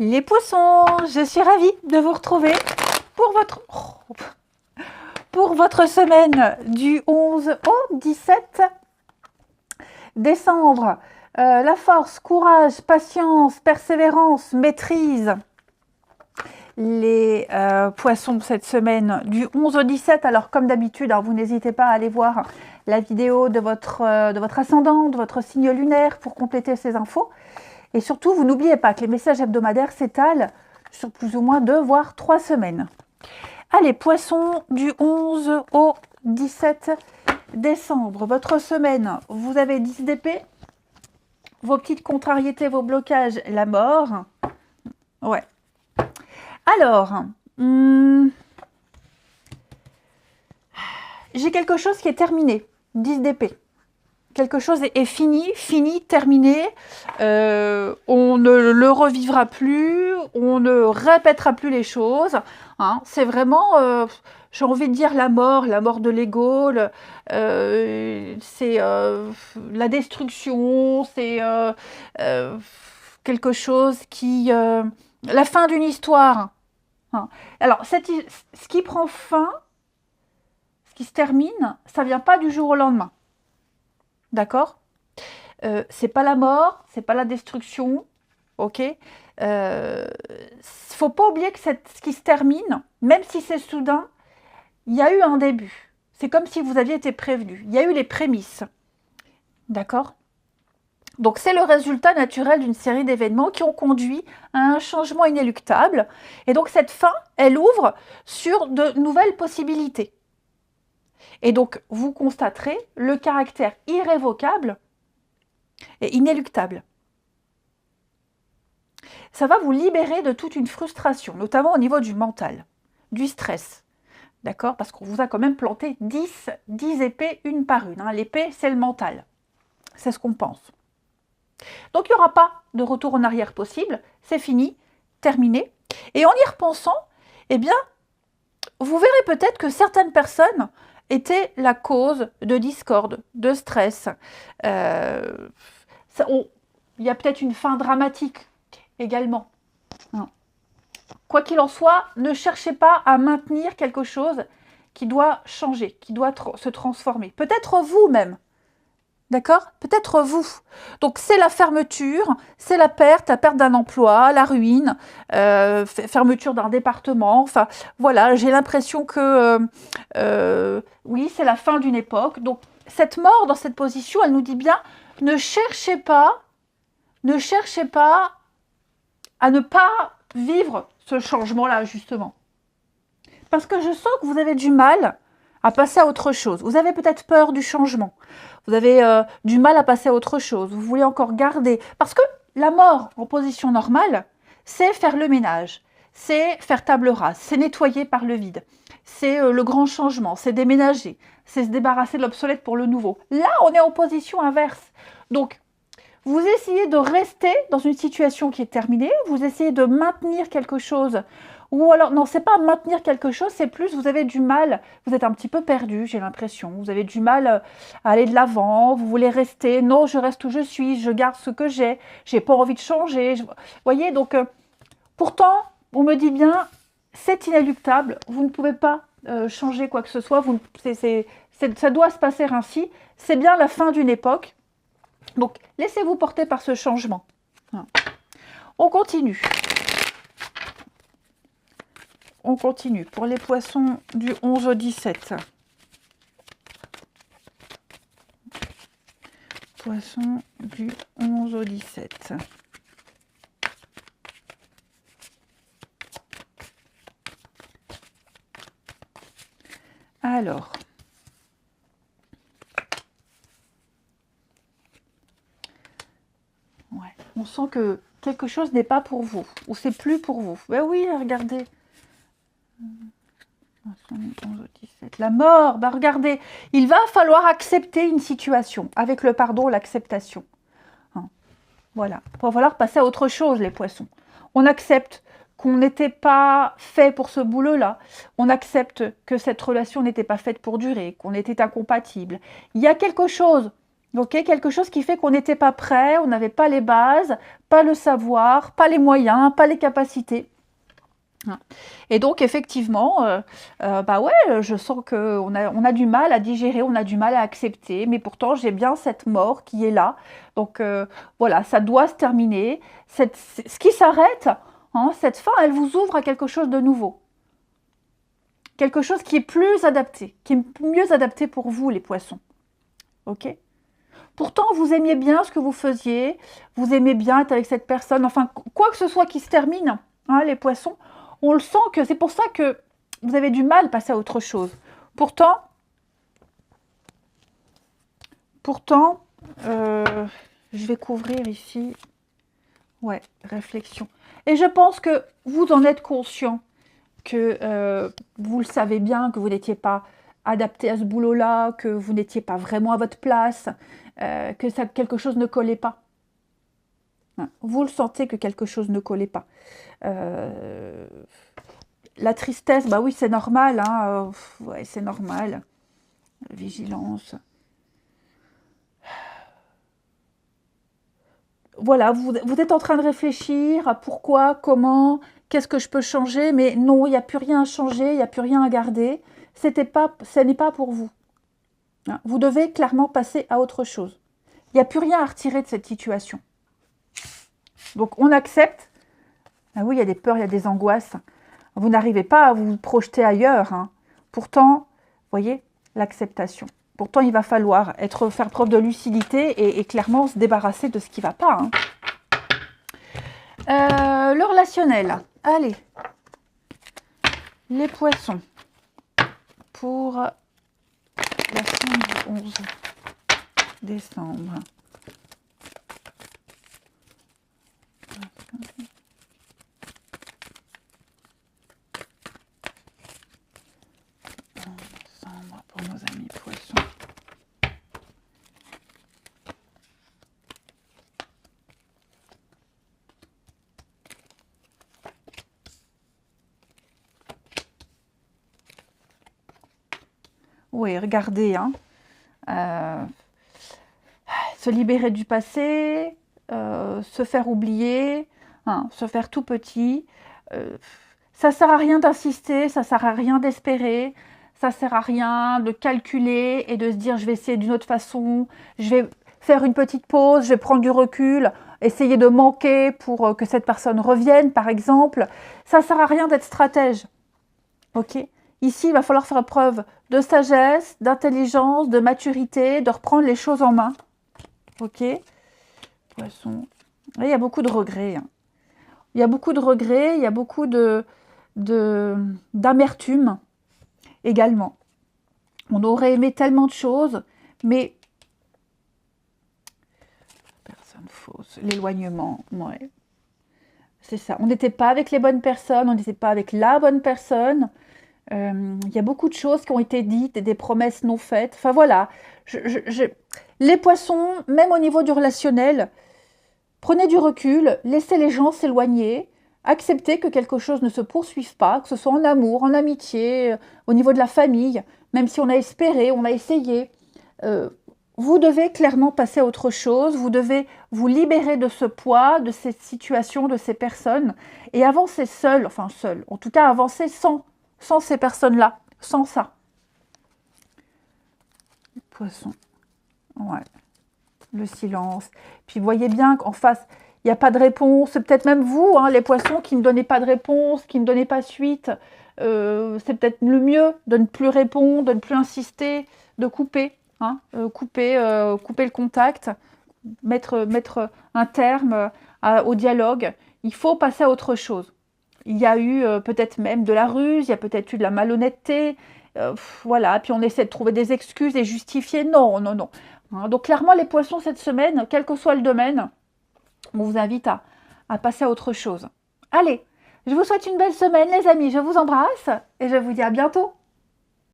Les poissons, je suis ravie de vous retrouver pour votre semaine du 11 au 17 décembre. La force, courage, patience, persévérance, maîtrise. Les poissons cette semaine du 11 au 17. Alors comme d'habitude, vous n'hésitez pas à aller voir la vidéo de votre ascendant, de votre signe lunaire pour compléter ces infos. Et surtout, vous n'oubliez pas que les messages hebdomadaires s'étalent sur plus ou moins 2 voire 3 semaines. Allez, poissons, du 11 au 17 décembre. Votre semaine, vous avez 10 d'épée, vos petites contrariétés, vos blocages, la mort. Ouais. Alors, j'ai quelque chose qui est terminé. 10 d'épée. Quelque chose est fini, terminé. On ne le revivra plus, on ne répétera plus les choses. Hein. C'est vraiment, j'ai envie de dire la mort de l'ego, c'est la destruction, c'est quelque chose qui... la fin d'une histoire. Hein. Alors, ce qui prend fin, ce qui se termine, ça ne vient pas du jour au lendemain. D'accord, c'est pas la mort, c'est pas la destruction, ok. Faut pas oublier que ce qui se termine, même si c'est soudain, il y a eu un début. C'est comme si vous aviez été prévenu. Il y a eu les prémices, d'accord. Donc c'est le résultat naturel d'une série d'événements qui ont conduit à un changement inéluctable. Et donc cette fin, elle ouvre sur de nouvelles possibilités. Et donc, vous constaterez le caractère irrévocable et inéluctable. Ça va vous libérer de toute une frustration, notamment au niveau du mental, du stress. D'accord? Parce qu'on vous a quand même planté 10 épées une par une. Hein. L'épée, c'est le mental. C'est ce qu'on pense. Donc, il n'y aura pas de retour en arrière possible. C'est fini, terminé. Et en y repensant, eh bien, vous verrez peut-être que certaines personnes était la cause de discorde, de stress. Il y a peut-être une fin dramatique également. Quoi qu'il en soit, ne cherchez pas à maintenir quelque chose qui doit changer, qui doit se transformer. Peut-être vous-même. D'accord? Peut-être vous. Donc, c'est la fermeture, c'est la perte d'un emploi, la ruine, fermeture d'un département. Enfin, voilà, j'ai l'impression que, oui, c'est la fin d'une époque. Donc, cette mort dans cette position, elle nous dit bien, ne cherchez pas à ne pas vivre ce changement-là, justement. Parce que je sens que vous avez du mal à passer à autre chose. Vous avez peut-être peur du changement. Vous avez du mal à passer à autre chose. Vous voulez encore garder. Parce que la mort en position normale, c'est faire le ménage. C'est faire table rase. C'est nettoyer par le vide. C'est le grand changement. C'est déménager. C'est se débarrasser de l'obsolète pour le nouveau. Là, on est en position inverse. Donc, vous essayez de rester dans une situation qui est terminée. Vous essayez de maintenir quelque chose. Ou alors, non, c'est pas maintenir quelque chose, c'est plus, vous avez du mal, vous êtes un petit peu perdu, j'ai l'impression. Vous avez du mal à aller de l'avant, vous voulez rester, non, je reste où je suis, je garde ce que j'ai pas envie de changer. Vous voyez, donc, pourtant, on me dit bien, c'est inéluctable, vous ne pouvez pas changer quoi que ce soit, ça doit se passer ainsi, c'est bien la fin d'une époque. Donc, laissez-vous porter par ce changement. On continue. On continue pour les poissons du 11 au 17. Poissons du 11 au 17. Alors, ouais, on sent que quelque chose n'est pas pour vous, ou c'est plus pour vous. Ben oui, regardez. La mort, bah regardez, il va falloir accepter une situation, avec le pardon, l'acceptation. Hein. Voilà, il va falloir passer à autre chose, les poissons. On accepte qu'on n'était pas fait pour ce boulot-là. On accepte que cette relation n'était pas faite pour durer, qu'on était incompatible. Il y a quelque chose Ok, quelque chose qui fait qu'on n'était pas prêt, on n'avait pas les bases, pas le savoir, pas les moyens, pas les capacités. Et donc, effectivement, bah ouais, je sens qu'on a du mal à digérer, on a du mal à accepter, mais pourtant, j'ai bien cette mort qui est là. Donc, voilà, ça doit se terminer. Ce qui s'arrête, hein, cette fin, elle vous ouvre à quelque chose de nouveau. Quelque chose qui est plus adapté, qui est mieux adapté pour vous, les poissons. Ok ? Pourtant, vous aimiez bien ce que vous faisiez, vous aimez bien être avec cette personne, enfin, quoi que ce soit qui se termine, hein, les poissons, on le sent que c'est pour ça que vous avez du mal à passer à autre chose. Pourtant, je vais couvrir ici, ouais, réflexion. Et je pense que vous en êtes conscient, que vous le savez bien, que vous n'étiez pas adapté à ce boulot-là, que vous n'étiez pas vraiment à votre place, que quelque chose ne collait pas. Vous le sentez que quelque chose ne collait pas. La tristesse, bah oui, c'est normal, hein, ouais, c'est normal. Vigilance. Voilà, vous êtes en train de réfléchir à pourquoi, comment, qu'est-ce que je peux changer, mais non, il n'y a plus rien à changer, il n'y a plus rien à garder. Ce n'est pas pour vous. Vous devez clairement passer à autre chose. Il n'y a plus rien à retirer de cette situation. Donc, on accepte. Ah oui, il y a des peurs, il y a des angoisses. Vous n'arrivez pas à vous projeter ailleurs. Hein. Pourtant, vous voyez, l'acceptation. Pourtant, il va falloir faire preuve de lucidité et clairement se débarrasser de ce qui ne va pas. Hein. Le relationnel. Allez. Les poissons. Pour la fin du 11 décembre. Pour nos amis poissons. Oui, regardez, hein. Se libérer du passé, se faire oublier, hein, se faire tout petit. Ça sert à rien d'insister, ça sert à rien d'espérer, ça sert à rien de calculer et de se dire je vais essayer d'une autre façon, je vais faire une petite pause, je vais prendre du recul, essayer de manquer pour que cette personne revienne, par exemple. Ça sert à rien d'être stratège. Ok ? Ici, il va falloir faire preuve de sagesse, d'intelligence, de maturité, de reprendre les choses en main. Ok ? Poisson. Là, il y a beaucoup de regrets. Hein. Il y a beaucoup de regrets, il y a beaucoup d'amertume également. On aurait aimé tellement de choses, mais personne fausse, l'éloignement, ouais. C'est ça. On n'était pas avec les bonnes personnes, on n'était pas avec la bonne personne. Il y a beaucoup de choses qui ont été dites et des promesses non faites. Enfin voilà, les poissons, même au niveau du relationnel, prenez du recul, laissez les gens s'éloigner, acceptez que quelque chose ne se poursuive pas, que ce soit en amour, en amitié, au niveau de la famille, même si on a espéré, on a essayé. Vous devez clairement passer à autre chose, vous devez vous libérer de ce poids, de cette situation, de ces personnes, et avancer seul, enfin seul, en tout cas avancer sans ces personnes-là, sans ça. Poisson, ouais. Le silence. Puis voyez bien qu'en face, il n'y a pas de réponse. C'est peut-être même vous, hein, les poissons, qui ne donnez pas de réponse, qui ne donnez pas suite. C'est peut-être le mieux de ne plus répondre, de ne plus insister, de couper. Hein, couper le contact, mettre un terme au dialogue. Il faut passer à autre chose. Il y a eu peut-être même de la ruse, il y a peut-être eu de la malhonnêteté. Voilà, puis on essaie de trouver des excuses et justifier. Non, non, non. Hein, donc clairement, les poissons, cette semaine, quel que soit le domaine, on vous invite à passer à autre chose. Allez, je vous souhaite une belle semaine, les amis. Je vous embrasse et je vous dis à bientôt.